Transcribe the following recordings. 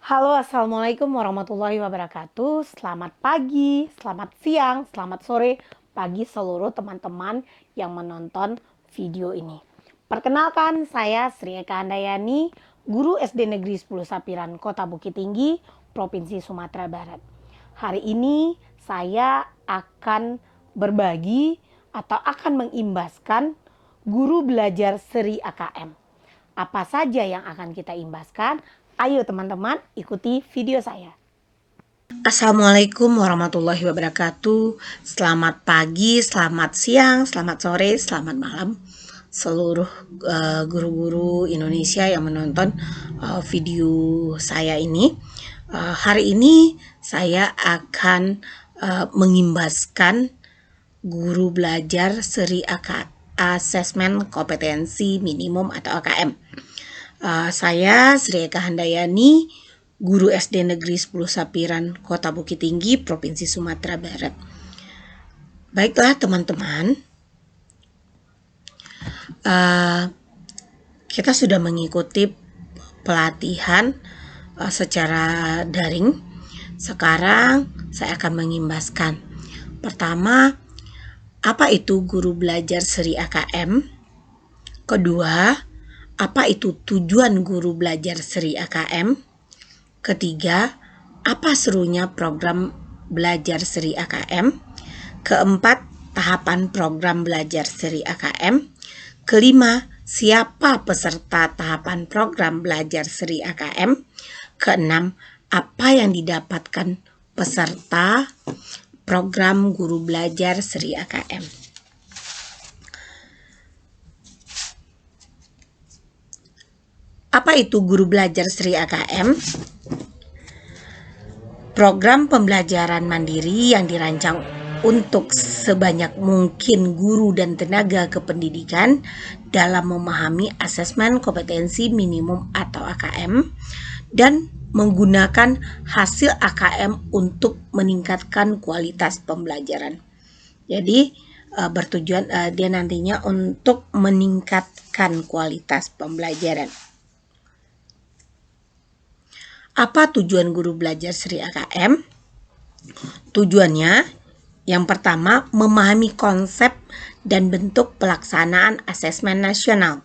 Halo, assalamualaikum warahmatullahi wabarakatuh. Selamat pagi, selamat siang, selamat sore bagi seluruh teman-teman yang menonton video ini. Perkenalkan, saya Sri Eka Handayani, guru SD Negeri 10 Sapiran, Kota Bukit Tinggi, Provinsi Sumatera Barat. Hari ini saya akan berbagi atau akan mengimbaskan guru belajar seri AKM. Apa saja yang akan kita imbaskan? Ayo teman-teman ikuti video saya. Assalamualaikum warahmatullahi wabarakatuh. Selamat pagi, selamat siang, selamat sore, selamat malam seluruh guru-guru Indonesia yang menonton video saya ini. Hari ini saya akan mengimbaskan guru belajar seri Asesmen Kompetensi Minimum atau AKM. Saya Sri Eka Handayani, guru SD Negeri 10 Sapiran, Kota Bukit Tinggi, Provinsi Sumatera Barat. Baiklah teman-teman, kita sudah mengikuti pelatihan secara daring. Sekarang saya akan mengimbaskan. Pertama, apa itu guru belajar seri AKM? Kedua, apa itu tujuan guru belajar seri AKM? Ketiga, apa serunya program belajar seri AKM? Keempat, tahapan program belajar seri AKM. Kelima, siapa peserta tahapan program belajar seri AKM? Keenam, apa yang didapatkan peserta program guru belajar seri AKM? Apa itu guru belajar seri AKM? Program pembelajaran mandiri yang dirancang untuk sebanyak mungkin guru dan tenaga kependidikan dalam memahami asesmen kompetensi minimum atau AKM dan menggunakan hasil AKM untuk meningkatkan kualitas pembelajaran. Jadi bertujuan dia nantinya untuk meningkatkan kualitas pembelajaran. Apa tujuan guru belajar seri AKM? Tujuannya yang pertama, memahami konsep dan bentuk pelaksanaan asesmen nasional.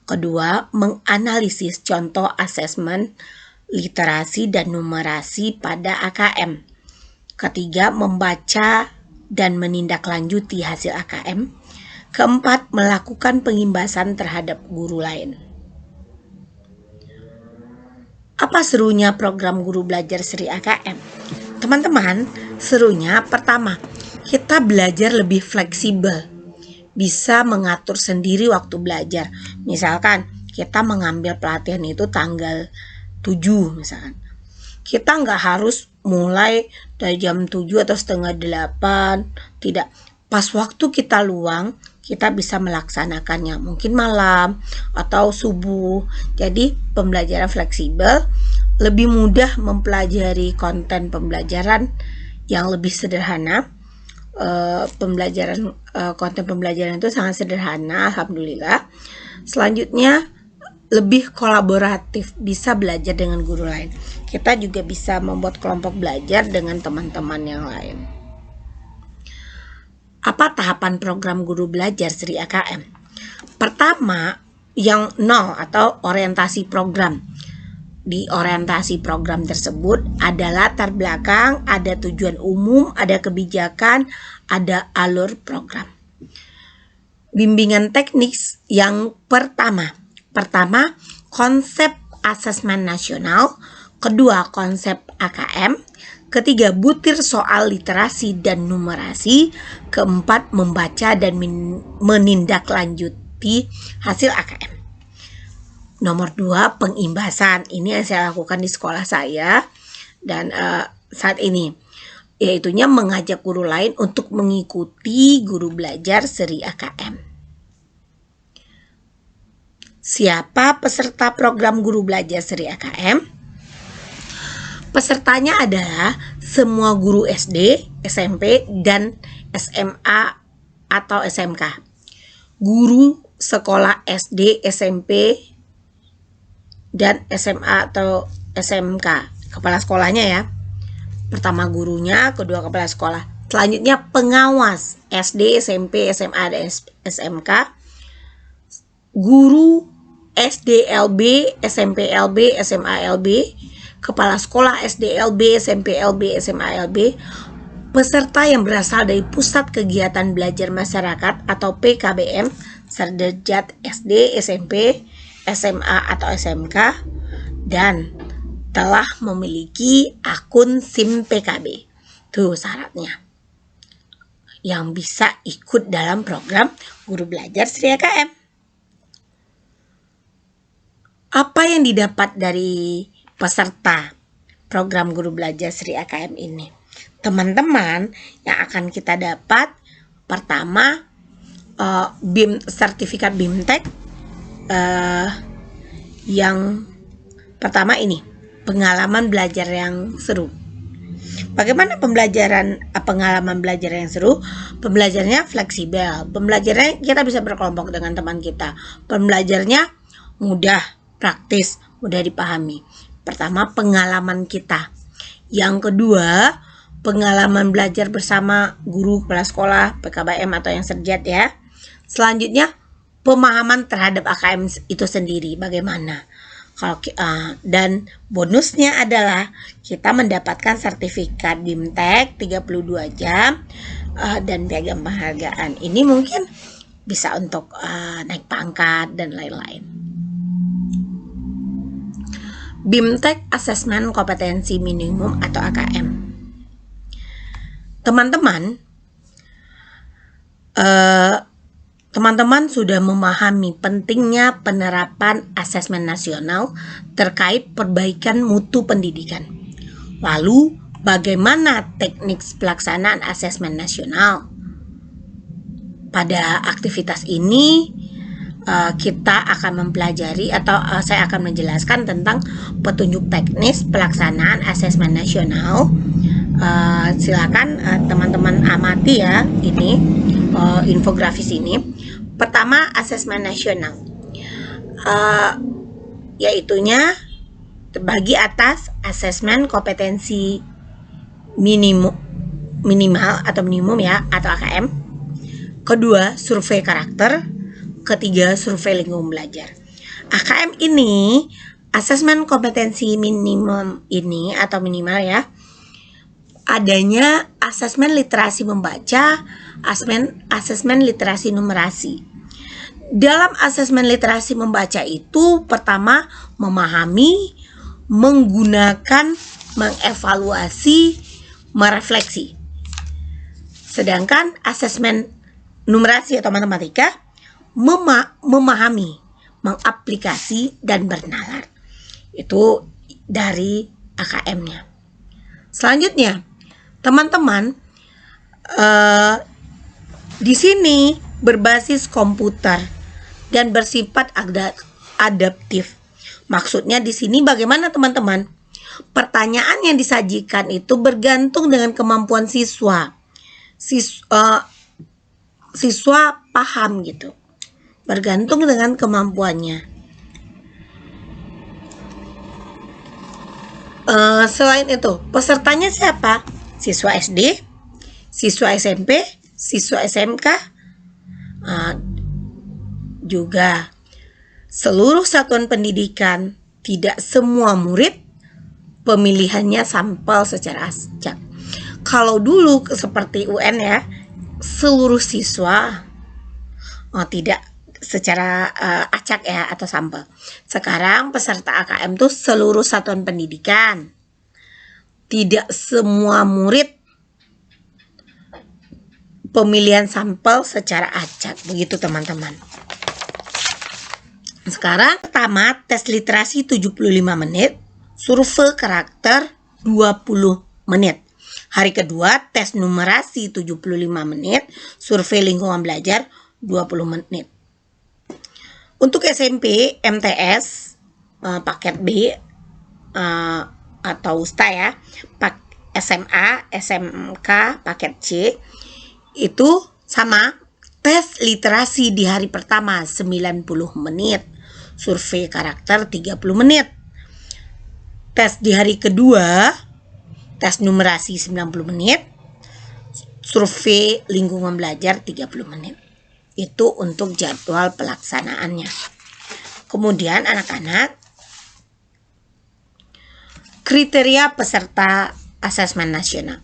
Kedua, menganalisis contoh asesmen literasi dan numerasi pada AKM. Ketiga, membaca dan menindaklanjuti hasil AKM. Keempat, melakukan pengimbasan terhadap guru lain. Apa serunya program guru belajar seri AKM? Teman-teman, serunya pertama, kita belajar lebih fleksibel. Bisa mengatur sendiri waktu belajar. Misalkan kita mengambil pelatihan itu tanggal 7 misalkan. Kita nggak harus mulai dari jam 7 atau setengah 8. Tidak. Pas waktu kita luang, kita bisa melaksanakannya mungkin malam atau subuh. Jadi pembelajaran fleksibel, lebih mudah mempelajari konten pembelajaran yang lebih sederhana. Konten pembelajaran itu sangat sederhana, alhamdulillah. Selanjutnya lebih kolaboratif, bisa belajar dengan guru lain. Kita juga bisa membuat kelompok belajar dengan teman-teman yang lain. Apa tahapan program guru belajar seri AKM? Pertama, yang 0 atau orientasi program. Di orientasi program tersebut ada latar belakang, ada tujuan umum, ada kebijakan, ada alur program. Bimbingan teknis yang pertama, konsep asesmen nasional. Kedua, konsep AKM. Ketiga, butir soal literasi dan numerasi. Keempat, membaca dan menindaklanjuti hasil AKM. Nomor 2, pengimbasan. Ini yang saya lakukan di sekolah saya dan saat ini, yaitunya mengajak guru lain untuk mengikuti guru belajar seri AKM. Siapa peserta program guru belajar seri AKM? Pesertanya adalah semua guru SD, SMP, dan SMA atau SMK. Guru sekolah SD, SMP, dan SMA atau SMK. kepala sekolahnya ya. Pertama gurunya, kedua kepala sekolah. Selanjutnya pengawas SD, SMP, SMA, dan SMK. Guru SD LB, SMP LB, SMA LB, kepala sekolah SD LB, SMP LB, SMA LB, peserta yang berasal dari Pusat Kegiatan Belajar Masyarakat atau PKBM, sederajat SD, SMP, SMA atau SMK, dan telah memiliki akun SIM PKB. Tuh syaratnya. Yang bisa ikut dalam program Guru Belajar Sri AKM. Apa yang didapat dari peserta program Guru Belajar Sri AKM ini? Teman-teman, yang akan kita dapat pertama sertifikat BIMTEK yang pertama ini, pengalaman belajar yang seru. Bagaimana pengalaman belajar yang seru? Pembelajarannya fleksibel. Pembelajarannya kita bisa berkelompok dengan teman kita. Pembelajarnya mudah, praktis, mudah dipahami. Pertama, pengalaman kita. Yang kedua, pengalaman belajar bersama guru, kepala sekolah, PKBM atau yang serjat ya. Selanjutnya, pemahaman terhadap AKM itu sendiri bagaimana. Dan bonusnya adalah kita mendapatkan sertifikat BIMTEK 32 jam dan piagam penghargaan. Ini mungkin bisa untuk naik pangkat dan lain-lain. BIMTEK Asesmen Kompetensi Minimum atau AKM. Teman-teman sudah memahami pentingnya penerapan asesmen nasional terkait perbaikan mutu pendidikan. Lalu, bagaimana teknik pelaksanaan asesmen nasional? Pada aktivitas ini, kita akan mempelajari atau saya akan menjelaskan tentang petunjuk teknis pelaksanaan asesmen nasional. Silakan teman-teman amati ya ini infografis ini. Pertama, asesmen nasional, yaitunya terbagi atas asesmen kompetensi minimal atau minimum ya atau AKM. Kedua, survei karakter. Ketiga, survei lingkungan belajar. AKM ini, asesmen kompetensi minimum ini atau minimal ya, adanya asesmen literasi membaca, asesmen literasi numerasi. Dalam asesmen literasi membaca itu, pertama memahami, menggunakan, mengevaluasi, merefleksi. Sedangkan asesmen numerasi atau matematika memahami, mengaplikasi, dan bernalar. Itu dari AKM-nya. Selanjutnya, teman-teman, di sini berbasis komputer dan bersifat adaptif. Maksudnya di sini bagaimana teman-teman? Pertanyaan yang disajikan itu bergantung dengan kemampuan siswa. Siswa paham gitu. Bergantung dengan kemampuannya. Selain itu, pesertanya siapa? Siswa SD, siswa SMP, siswa SMK, juga seluruh satuan pendidikan. Tidak semua murid pemilihannya sampel secara acak. Kalau dulu seperti UN ya, seluruh siswa tidak secara acak ya atau sampel. Sekarang peserta AKM tuh seluruh satuan pendidikan. Tidak semua murid pemilihan sampel secara acak. Begitu teman-teman. Sekarang pertama tes literasi 75 menit, survei karakter 20 menit. Hari kedua tes numerasi 75 menit, survei lingkungan belajar 20 menit. Untuk SMP, MTS, paket B atau USTA ya, SMA, SMK, paket C, itu sama, tes literasi di hari pertama 90 menit, survei karakter 30 menit. Tes di hari kedua, tes numerasi 90 menit, survei lingkungan belajar 30 menit. Itu untuk jadwal pelaksanaannya. Kemudian anak-anak, kriteria peserta asesmen nasional.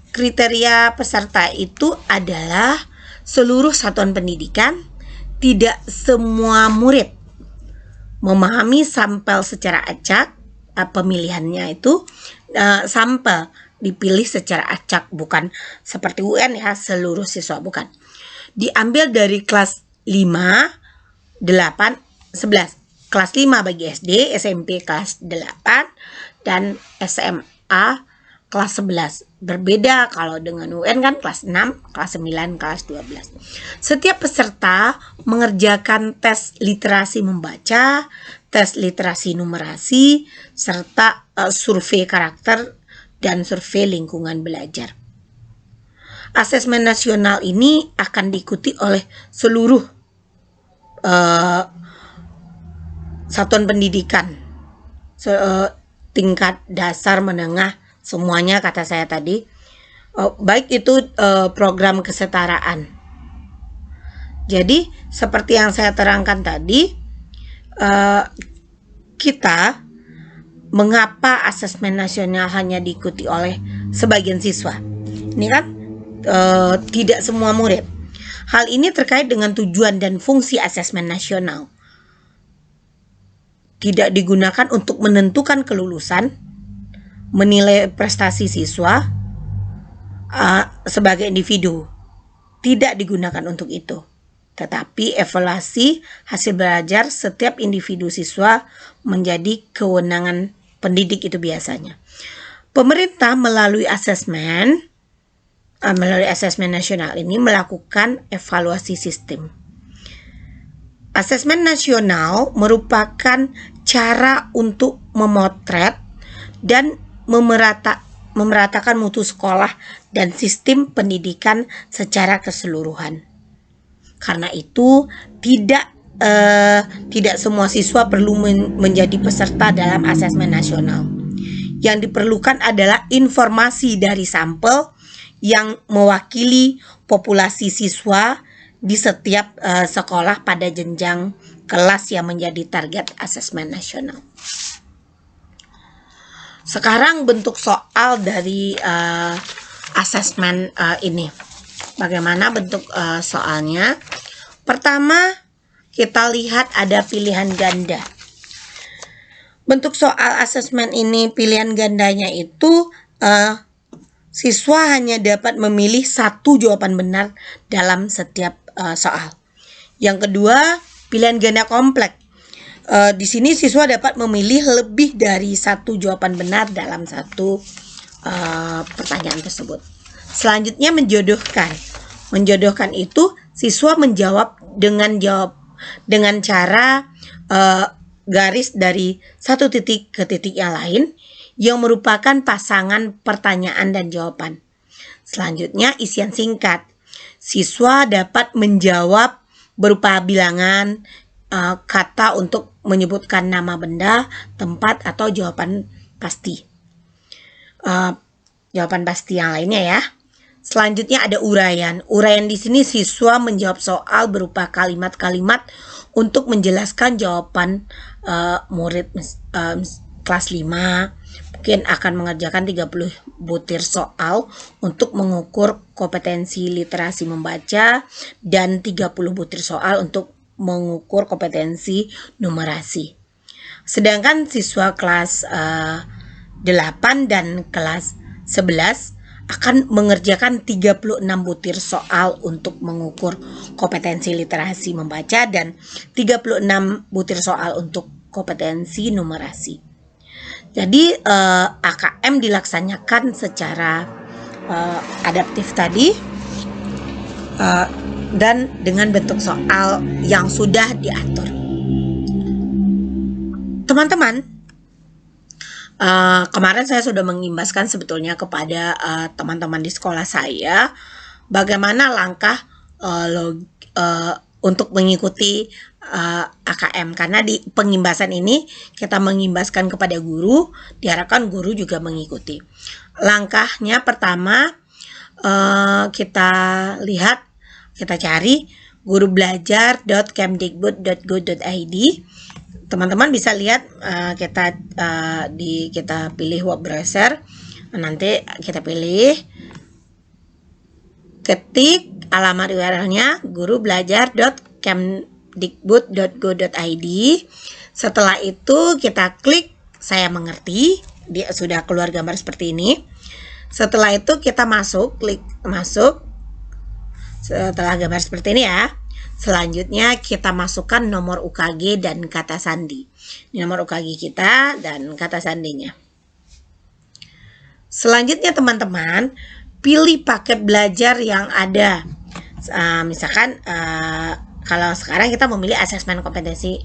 Kriteria peserta itu adalah seluruh satuan pendidikan, tidak semua murid memahami sampel secara acak. Pemilihannya itu sampel dipilih secara acak, bukan seperti UN ya, seluruh siswa, bukan. Diambil dari kelas 5, 8, 11. Kelas 5 bagi SD, SMP kelas 8, dan SMA kelas 11. Berbeda kalau dengan UN kan kelas 6, kelas 9, kelas 12. Setiap peserta mengerjakan tes literasi membaca, tes literasi numerasi, serta survei karakter dan survei lingkungan belajar. Asesmen nasional ini akan diikuti oleh seluruh satuan pendidikan, tingkat dasar, menengah, semuanya kata saya tadi, baik itu program kesetaraan. Jadi seperti yang saya terangkan tadi, kita mengapa asesmen nasional hanya diikuti oleh sebagian siswa? Ini kan tidak semua murid. Hal ini terkait dengan tujuan dan fungsi asesmen nasional. Tidak digunakan untuk menentukan kelulusan, menilai prestasi siswa sebagai individu. Tidak digunakan untuk itu. Tetapi evaluasi hasil belajar setiap individu siswa menjadi kewenangan pendidik itu biasanya. Pemerintah melalui asesmen nasional ini melakukan evaluasi sistem. Asesmen nasional merupakan cara untuk memotret dan memeratakan mutu sekolah dan sistem pendidikan secara keseluruhan. Karena itu tidak semua siswa perlu menjadi peserta dalam asesmen nasional. Yang diperlukan adalah informasi dari sampel yang mewakili populasi siswa di setiap sekolah pada jenjang kelas yang menjadi target asesmen nasional. Sekarang bentuk soal dari asesmen ini. Bagaimana bentuk soalnya? Pertama, kita lihat ada pilihan ganda. Bentuk soal asesmen ini, pilihan gandanya itu siswa hanya dapat memilih satu jawaban benar dalam setiap soal. Yang kedua, pilihan ganda kompleks. Di sini siswa dapat memilih lebih dari satu jawaban benar dalam satu pertanyaan tersebut. Selanjutnya menjodohkan. Menjodohkan itu siswa menjawab dengan cara garis dari satu titik ke titik yang lain yang merupakan pasangan pertanyaan dan jawaban. Selanjutnya isian singkat. Siswa dapat menjawab berupa bilangan, kata untuk menyebutkan nama benda, tempat, atau jawaban pasti. Jawaban pasti yang lainnya ya. Selanjutnya ada uraian. Uraian di sini siswa menjawab soal berupa kalimat-kalimat untuk menjelaskan jawaban murid kelas 5. Mungkin akan mengerjakan 30 butir soal untuk mengukur kompetensi literasi membaca dan 30 butir soal untuk mengukur kompetensi numerasi. Sedangkan siswa kelas 8 dan kelas 11 akan mengerjakan 36 butir soal untuk mengukur kompetensi literasi membaca dan 36 butir soal untuk kompetensi numerasi. Jadi AKM dilaksanakan secara adaptif tadi dan dengan bentuk soal yang sudah diatur. Teman-teman, kemarin saya sudah mengimbaskan sebetulnya kepada teman-teman di sekolah saya bagaimana langkah untuk mengikuti AKM, karena di pengimbasan ini kita mengimbaskan kepada guru, diharapkan guru juga mengikuti. Langkahnya pertama, kita lihat, kita cari gurubelajar.kemdikbud.go.id. Teman-teman bisa lihat, kita pilih web browser, nanti kita pilih, ketik alamat URL-nya gurubelajar.kemdikbud.go.id. Setelah itu kita klik saya mengerti, dia sudah keluar gambar seperti ini. Setelah itu kita klik masuk. Setelah gambar seperti ini ya, selanjutnya kita masukkan nomor UKG dan kata sandi. Ini nomor UKG kita dan kata sandinya. Selanjutnya teman-teman, pilih paket belajar yang ada. Misalkan kalau sekarang kita memilih asesmen kompetensi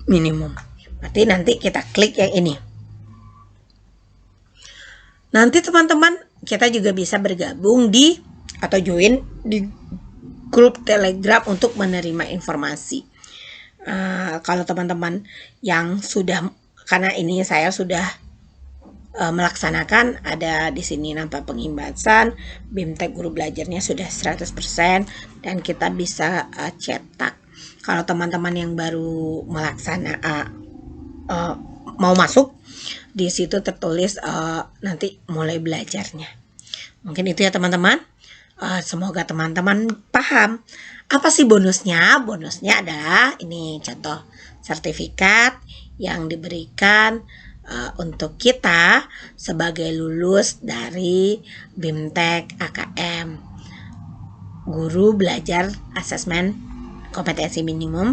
minimum, berarti nanti kita klik yang ini. Nanti teman-teman, kita juga bisa bergabung atau join di grup Telegram untuk menerima informasi. Kalau teman-teman yang sudah, karena ini saya sudah melaksanakan, ada di sini nampak pengimbasan, BIMTEK guru belajarnya sudah 100% dan kita bisa cetak. Kalau teman-teman yang baru mau masuk, di situ tertulis nanti mulai belajarnya. Mungkin itu ya teman-teman. Semoga teman-teman paham. Apa sih bonusnya? Bonusnya adalah ini contoh sertifikat yang diberikan untuk kita sebagai lulus dari BIMTEK AKM Guru Belajar Asesmen Kompetensi Minimum.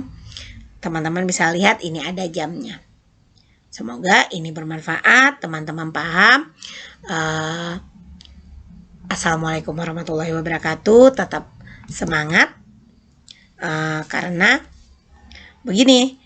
Teman-teman bisa lihat ini ada jamnya. Semoga ini bermanfaat, teman-teman paham. Assalamualaikum warahmatullahi wabarakatuh. Tetap semangat, karena begini,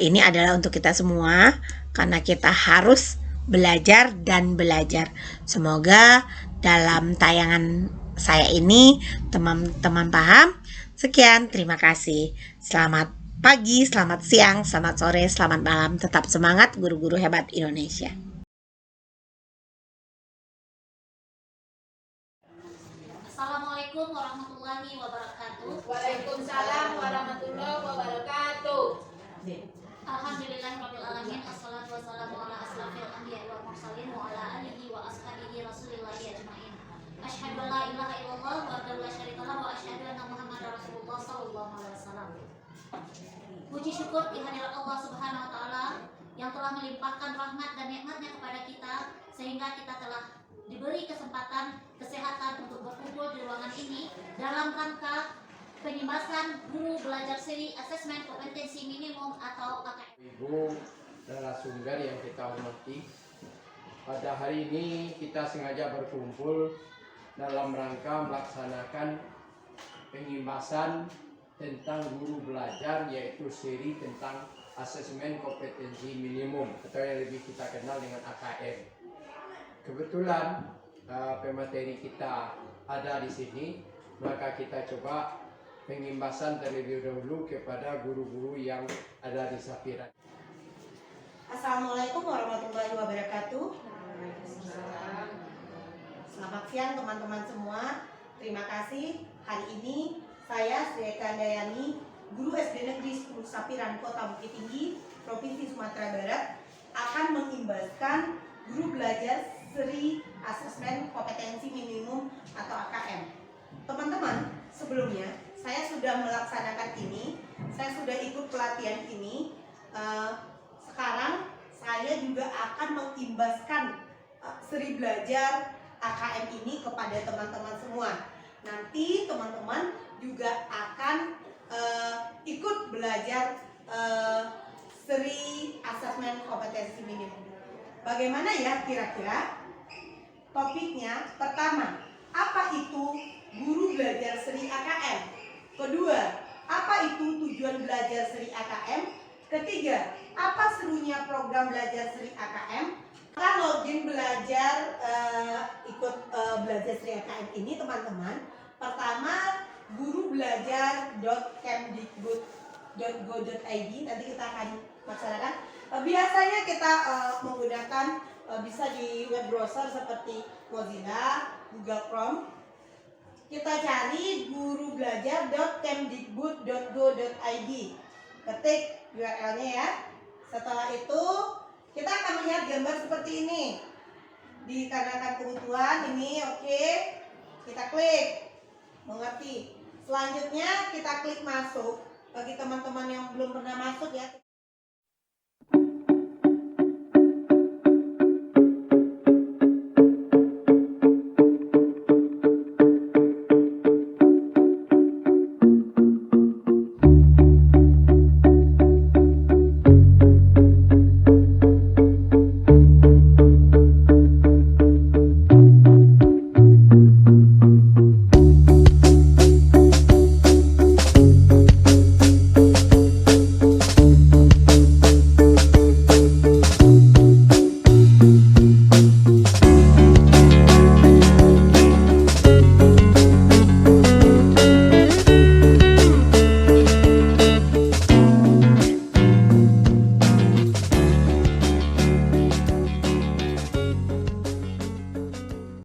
ini adalah untuk kita semua, karena kita harus belajar dan belajar. Semoga dalam tayangan saya ini teman-teman paham. Sekian, terima kasih. Selamat pagi, selamat siang, selamat sore, selamat malam. Tetap semangat guru-guru hebat Indonesia. Assalamualaikum warahmatullahi wabarakatuh. Waalaikumsalam warahmatullahi wabarakatuh. Alhamdulillahirabbil alamin. Assalatu wassalamu ala asrofil anbiya'i wal mursalin wa ala alihi wa ashabihi rasulillahi ajmain. Asyhadu an la ilaha illallah wa la syarika lahu wa asyhadu anna Muhammadar Rasulullah sallallahu alaihi wasallam. Puji syukur kehadirat Allah Subhanahu wa taala yang telah melimpahkan rahmat dan nikmatnya kepada kita sehingga kita telah diberi kesempatan kesehatan untuk berkumpul di ruangan ini dalam rangka pengimbasan guru belajar seri asesmen kompetensi minimum atau AKM. Ibu narasumber yang kita hormati, pada hari ini kita sengaja berkumpul dalam rangka melaksanakan pengimbasan tentang guru belajar, yaitu seri tentang asesmen kompetensi minimum atau yang lebih kita kenal dengan AKM. Kebetulan pemateri kita ada di sini, maka kita coba pengimbasan terlebih dahulu kepada guru-guru yang ada di Sapira. Assalamualaikum warahmatullahi wabarakatuh. Selamat siang teman-teman semua. Terima kasih. Hari ini saya Sri Eka Handayani, guru SD Negeri 10 Sapiran Kota Bukit Tinggi, Provinsi Sumatera Barat, akan mengimbaskan guru belajar seri asesmen kompetensi minimum atau AKM. Teman-teman, sebelumnya saya sudah melaksanakan ini, saya sudah ikut pelatihan ini. Sekarang saya juga akan mengimbaskan seri belajar AKM ini kepada teman-teman semua. Nanti teman-teman juga akan ikut belajar seri asesmen kompetensi minimum. Bagaimana ya kira-kira? Topiknya pertama, apa itu guru belajar seri AKM? Kedua, apa itu tujuan belajar seri AKM? Ketiga, apa serunya program belajar seri AKM? Kita login belajar, ikut belajar seri AKM ini teman-teman. Pertama, gurubelajar.kemdikbud .go.id. Nanti kita akan laksanakan. Biasanya kita menggunakan bisa di web browser seperti Mozilla, Google Chrome. Kita cari gurubelajar.kemdikbud.go.id. Ketik URL-nya ya. Setelah itu kita akan melihat gambar seperti ini. Dikarenakan kebutuhan ini oke. Kita klik mengerti. Selanjutnya kita klik masuk. Bagi teman-teman yang belum pernah masuk ya.